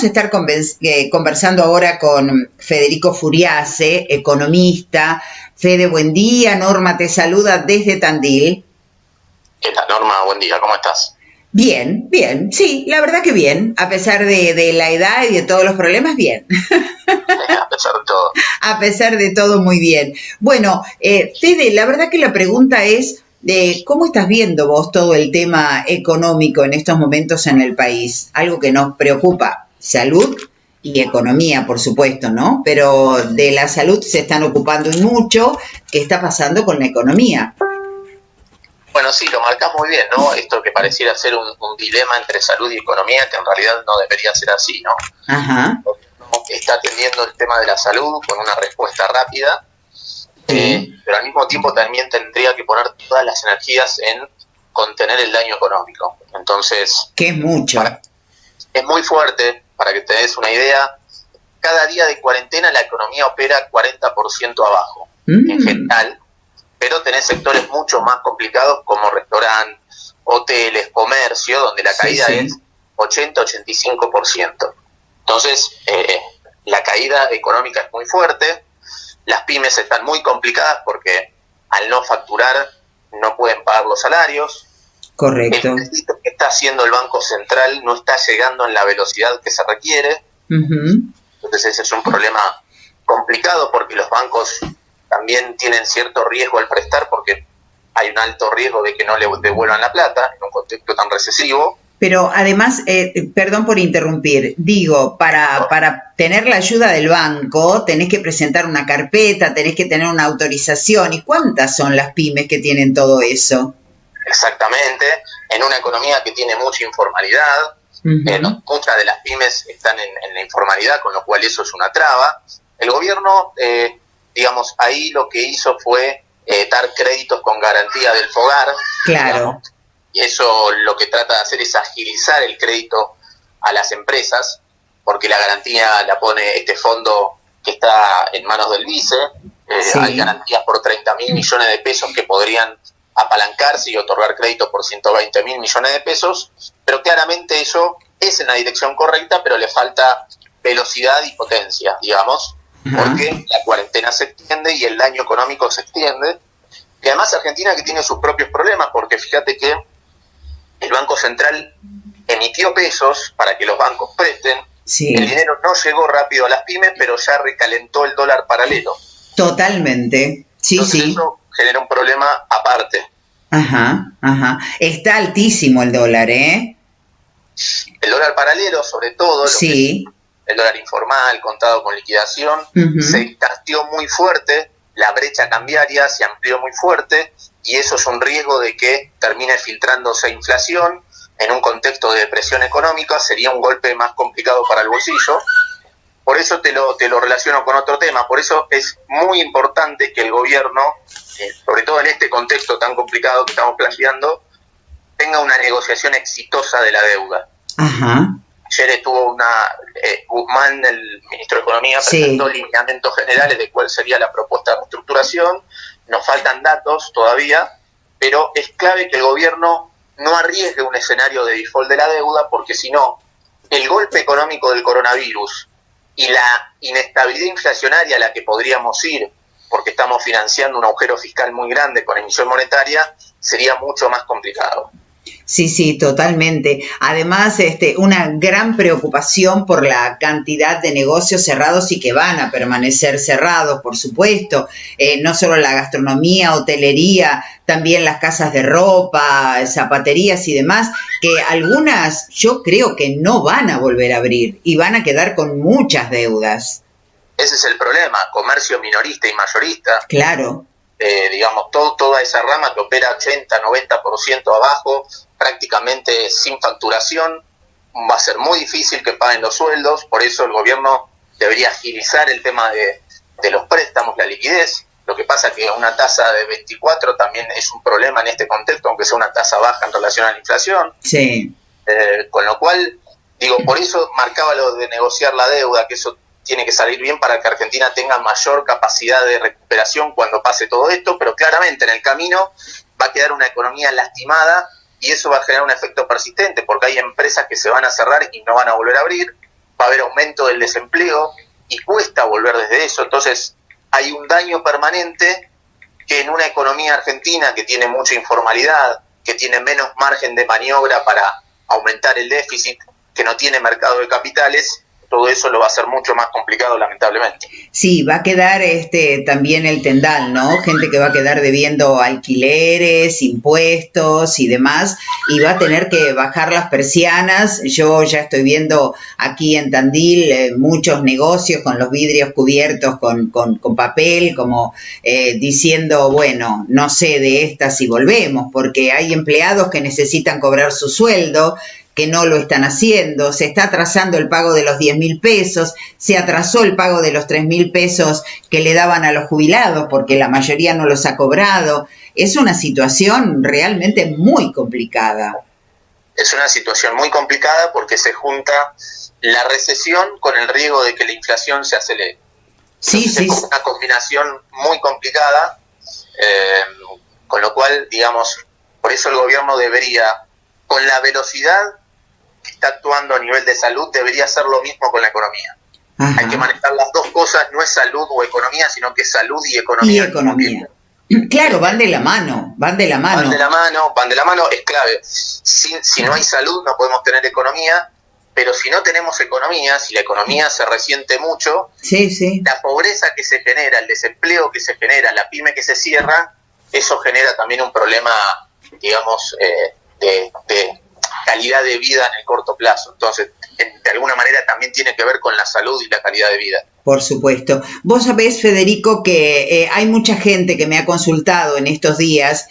vamos a estar conversando ahora con Federico Furiase, economista. Fede, buen día. Norma te saluda desde Tandil. ¿Qué tal, Norma? Buen día, ¿cómo estás? Bien, bien, sí, la verdad que bien, a pesar de la edad y de todos los problemas, bien. A pesar de todo. A pesar de todo, muy bien. Bueno, Fede, la verdad que la pregunta es, ¿cómo estás viendo vos todo el tema económico en estos momentos en el país? Algo que nos preocupa, salud y economía, por supuesto, ¿no? Pero de la salud se están ocupando y mucho. ¿Qué está pasando con la economía? Bueno, sí, lo marcás muy bien, ¿no? Esto que pareciera ser un dilema entre salud y economía, que en realidad no debería ser así, ¿no? Ajá. Está atendiendo el tema de la salud con una respuesta rápida, pero al mismo tiempo también tendría que poner todas las energías en contener el daño económico. Entonces, que es mucho. Es muy fuerte, para que te des una idea. Cada día de cuarentena la economía opera 40% abajo, en general, pero tenés sectores mucho más complicados como restaurantes, hoteles, comercio, donde la caída es 80-85%. Entonces, la caída económica es muy fuerte, las pymes están muy complicadas porque al no facturar no pueden pagar los salarios. Correcto. El crédito que está haciendo el Banco Central no está llegando en la velocidad que se requiere. Entonces ese es un problema complicado porque los bancos también tienen cierto riesgo al prestar porque hay un alto riesgo de que no le devuelvan la plata en un contexto tan recesivo. Pero además, perdón por interrumpir, digo, para tener la ayuda del banco tenés que presentar una carpeta, tenés que tener una autorización. ¿Y cuántas son las pymes que tienen todo eso? Exactamente, en una economía que tiene mucha informalidad, muchas de las pymes están en la informalidad, con lo cual eso es una traba. El gobierno, digamos, ahí lo que hizo fue dar créditos con garantía del FOGAR. Claro. Digamos, y eso lo que trata de hacer es agilizar el crédito a las empresas, porque la garantía la pone este fondo que está en manos del vice. Hay garantías por 30.000 millones de pesos que podrían apalancarse y otorgar crédito por 120.000 millones de pesos, pero claramente eso es en la dirección correcta, pero le falta velocidad y potencia, digamos, porque la cuarentena se extiende y el daño económico se extiende. Y además Argentina que tiene sus propios problemas, porque fíjate que el Banco Central emitió pesos para que los bancos presten, el dinero no llegó rápido a las pymes, pero ya recalentó el dólar paralelo. Totalmente, Entonces eso genera un problema aparte. Está altísimo el dólar, ¿eh? El dólar paralelo, sobre todo, lo que es el dólar informal, contado con liquidación, se castió muy fuerte, la brecha cambiaria se amplió muy fuerte, y eso es un riesgo de que termine filtrándose inflación. En un contexto de depresión económica sería un golpe más complicado para el bolsillo. Por eso te lo relaciono con otro tema. Por eso es muy importante que el gobierno, sobre todo en este contexto tan complicado que estamos planteando, tenga una negociación exitosa de la deuda. Ayer estuvo Guzmán, el ministro de Economía, presentó lineamientos generales de cuál sería la propuesta de reestructuración. Nos faltan datos todavía, pero es clave que el gobierno no arriesgue un escenario de default de la deuda, porque si no, el golpe económico del coronavirus y la inestabilidad inflacionaria a la que podríamos ir, porque estamos financiando un agujero fiscal muy grande con emisión monetaria, sería mucho más complicado. Sí, totalmente. Además, una gran preocupación por la cantidad de negocios cerrados y que van a permanecer cerrados, por supuesto. No solo la gastronomía, hotelería, también las casas de ropa, zapaterías y demás, que algunas yo creo que no van a volver a abrir y van a quedar con muchas deudas. Ese es el problema, comercio minorista y mayorista. Claro. Digamos, toda esa rama que opera 80-90% abajo, prácticamente sin facturación, va a ser muy difícil que paguen los sueldos. Por eso el gobierno debería agilizar el tema de los préstamos, la liquidez. Lo que pasa es que una tasa de 24 también es un problema en este contexto, aunque sea una tasa baja en relación a la inflación. Con lo cual, digo, por eso marcaba lo de negociar la deuda, que eso tiene que salir bien para que Argentina tenga mayor capacidad de recuperación cuando pase todo esto, pero claramente en el camino va a quedar una economía lastimada y eso va a generar un efecto persistente, porque hay empresas que se van a cerrar y no van a volver a abrir, va a haber aumento del desempleo y cuesta volver desde eso. Entonces hay un daño permanente que en una economía argentina que tiene mucha informalidad, que tiene menos margen de maniobra para aumentar el déficit, que no tiene mercado de capitales, todo eso lo va a hacer mucho más complicado, lamentablemente. Sí, va a quedar también el tendal, ¿no? Gente que va a quedar debiendo alquileres, impuestos y demás, y va a tener que bajar las persianas. Yo ya estoy viendo aquí en Tandil muchos negocios con los vidrios cubiertos con papel, como diciendo, bueno, no sé de esta si volvemos, porque hay empleados que necesitan cobrar su sueldo, que no lo están haciendo, se está atrasando el pago de los 10.000 pesos, se atrasó el pago de los 3.000 pesos que le daban a los jubilados porque la mayoría no los ha cobrado. Es una situación realmente muy complicada. Es una situación muy complicada porque se junta la recesión con el riesgo de que la inflación se acelere. Sí, sí. Es una combinación muy complicada, con lo cual, digamos, por eso el gobierno debería, con la velocidad que está actuando a nivel de salud, debería hacer lo mismo con la economía. Ajá. Hay que manejar las dos cosas, no es salud o economía, sino que salud y economía. Y economía. Claro, van de la mano, van de la mano. Van de la mano, es clave. Si no hay salud no podemos tener economía, pero si no tenemos economía, si la economía se resiente mucho, sí. La pobreza que se genera, el desempleo que se genera, la pyme que se cierra, eso genera también un problema, digamos, de calidad de vida en el corto plazo. Entonces, de alguna manera también tiene que ver con la salud y la calidad de vida. Por supuesto. Vos sabés, Federico, que hay mucha gente que me ha consultado en estos días,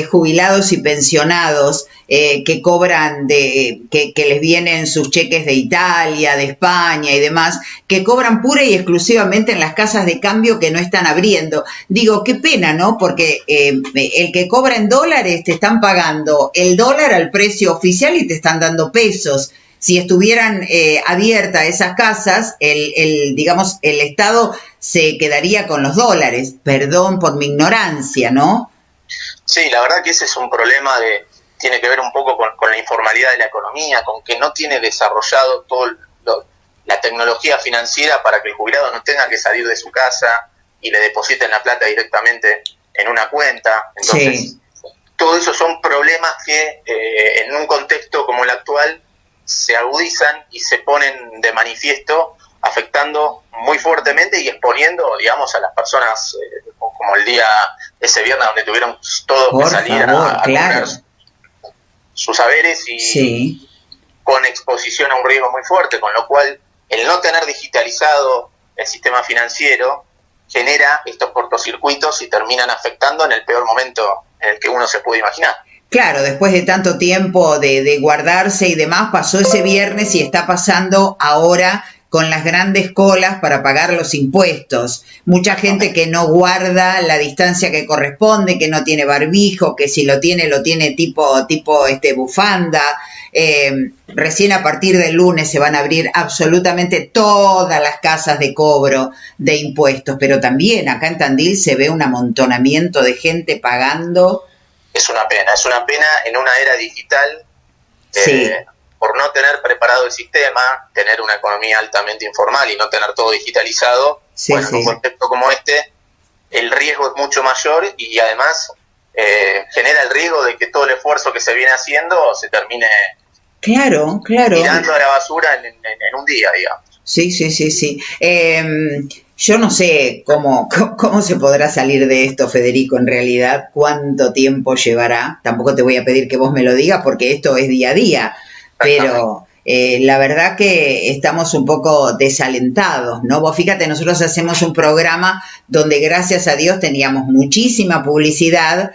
jubilados y pensionados, que cobran, que les vienen sus cheques de Italia, de España y demás, que cobran pura y exclusivamente en las casas de cambio que no están abriendo. Digo, qué pena, ¿no? Porque el que cobra en dólares te están pagando el dólar al precio oficial y te están dando pesos. Si estuvieran abiertas esas casas, digamos, el Estado se quedaría con los dólares. Perdón por mi ignorancia, ¿no? Sí, la verdad que ese es un problema tiene que ver un poco con la informalidad de la economía, con que no tiene desarrollado la tecnología financiera para que el jubilado no tenga que salir de su casa y le depositen la plata directamente en una cuenta. Entonces, sí. Todo eso son problemas que en un contexto como el actual se agudizan y se ponen de manifiesto, afectando muy fuertemente y exponiendo, digamos, a las personas, como el día, ese viernes, donde tuvieron todos que salir a claro. cobrar sus saberes y sí. Con exposición a un riesgo muy fuerte, con lo cual el no tener digitalizado el sistema financiero genera estos cortocircuitos y terminan afectando en el peor momento en el que uno se puede imaginar. Claro, después de tanto tiempo de guardarse y demás, pasó ese viernes y está pasando ahora con las grandes colas para pagar los impuestos. Mucha gente que no guarda la distancia que corresponde, que no tiene barbijo, que si lo tiene tipo bufanda. Recién a partir del lunes se van a abrir absolutamente todas las casas de cobro de impuestos, pero también acá en Tandil se ve un amontonamiento de gente pagando. Es una pena en una era digital, sí. Por no tener preparado el sistema, tener una economía altamente informal y no tener todo digitalizado, sí, bueno, sí. En un contexto como este, el riesgo es mucho mayor y además genera el riesgo de que todo el esfuerzo que se viene haciendo se termine claro. tirando a la basura en un día, digamos. Sí. Yo no sé cómo se podrá salir de esto, Federico, en realidad, cuánto tiempo llevará. Tampoco te voy a pedir que vos me lo digas porque esto es día a día, pero la verdad que estamos un poco desalentados, ¿no? Vos fíjate, nosotros hacemos un programa donde gracias a Dios teníamos muchísima publicidad.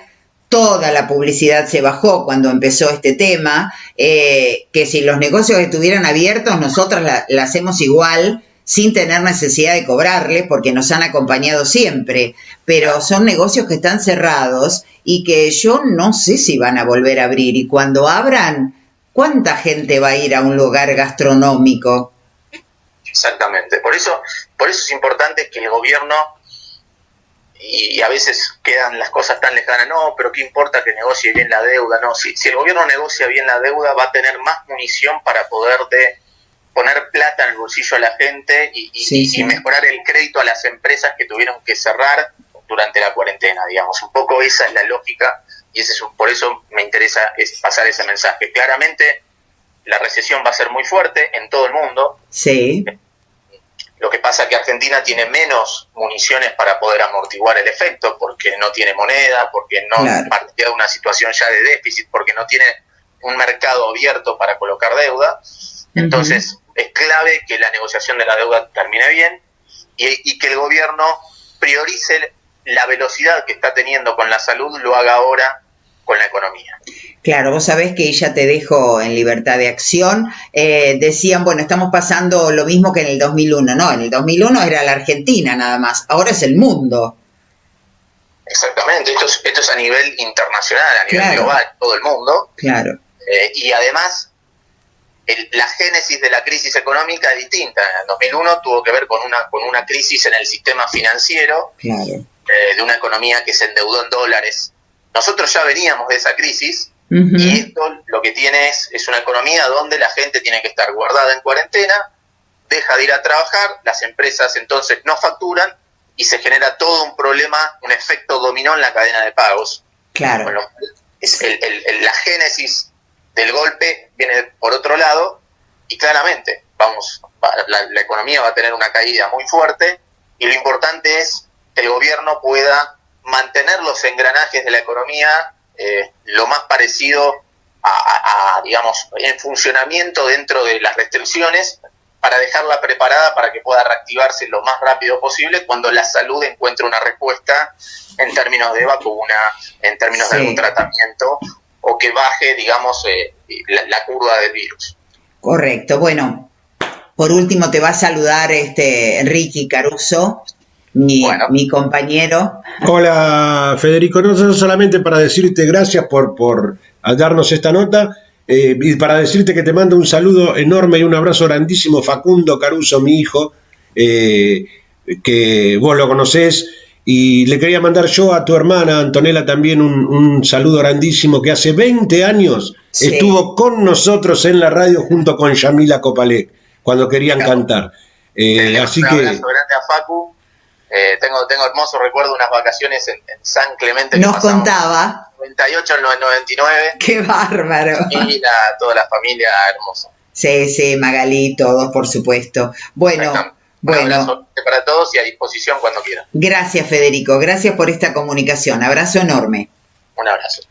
Toda la publicidad se bajó cuando empezó este tema, que si los negocios estuvieran abiertos, nosotros la hacemos igual, sin tener necesidad de cobrarles, porque nos han acompañado siempre, pero son negocios que están cerrados y que yo no sé si van a volver a abrir, y cuando abran, ¿cuánta gente va a ir a un lugar gastronómico? Exactamente, por eso es importante que el gobierno, y a veces quedan las cosas tan lejanas, no, pero qué importa que negocie bien la deuda, no, si el gobierno negocia bien la deuda va a tener más munición para poder poner plata en el bolsillo a la gente y mejorar el crédito a las empresas que tuvieron que cerrar durante la cuarentena, digamos. Un poco esa es la lógica y por eso me interesa pasar ese mensaje. Claramente la recesión va a ser muy fuerte en todo el mundo. Sí. Lo que pasa es que Argentina tiene menos municiones para poder amortiguar el efecto, porque no tiene moneda, porque no partía de una situación ya de déficit, porque no tiene un mercado abierto para colocar deuda. Entonces, es clave que la negociación de la deuda termine bien y que el gobierno priorice la velocidad que está teniendo con la salud, lo haga ahora con la economía. Claro, vos sabés que ella te dejó en libertad de acción. Decían, bueno, estamos pasando lo mismo que en el 2001. No, en el 2001 era la Argentina nada más, ahora es el mundo. Exactamente, esto es a nivel internacional, a nivel global, todo el mundo. Claro. Y además, la génesis de la crisis económica es distinta. En el 2001 tuvo que ver con una crisis en el sistema financiero, de una economía que se endeudó en dólares. Nosotros ya veníamos de esa crisis y esto lo que tiene es una economía donde la gente tiene que estar guardada en cuarentena, deja de ir a trabajar, las empresas entonces no facturan y se genera todo un problema, un efecto dominó en la cadena de pagos. Claro. Bueno, la génesis del golpe viene por otro lado y claramente la economía va a tener una caída muy fuerte y lo importante es que el gobierno pueda mantener los engranajes de la economía lo más parecido a, digamos, en funcionamiento dentro de las restricciones para dejarla preparada para que pueda reactivarse lo más rápido posible cuando la salud encuentre una respuesta en términos de vacuna, en términos de algún tratamiento o que baje, digamos, la curva del virus. Correcto. Bueno, por último te va a saludar Ricky Caruso, mi compañero. Hola, Federico. No solamente para decirte gracias por darnos esta nota y para decirte que te mando un saludo enorme y un abrazo grandísimo, Facundo Caruso, mi hijo, que vos lo conocés. Y le quería mandar yo a tu hermana Antonella también un saludo grandísimo, que hace 20 años estuvo con nosotros en la radio junto con Yamila Copalé, cuando querían cantar. Así un abrazo grande a Facu. Tengo hermoso recuerdo de unas vacaciones en San Clemente. Nos contaba. 98 al 99. ¡Qué bárbaro! Y toda la familia hermosa. Sí, Magalí, todos, por supuesto. Bueno. Un abrazo para todos y a disposición cuando quieran. Gracias, Federico. Gracias por esta comunicación. Abrazo enorme. Un abrazo.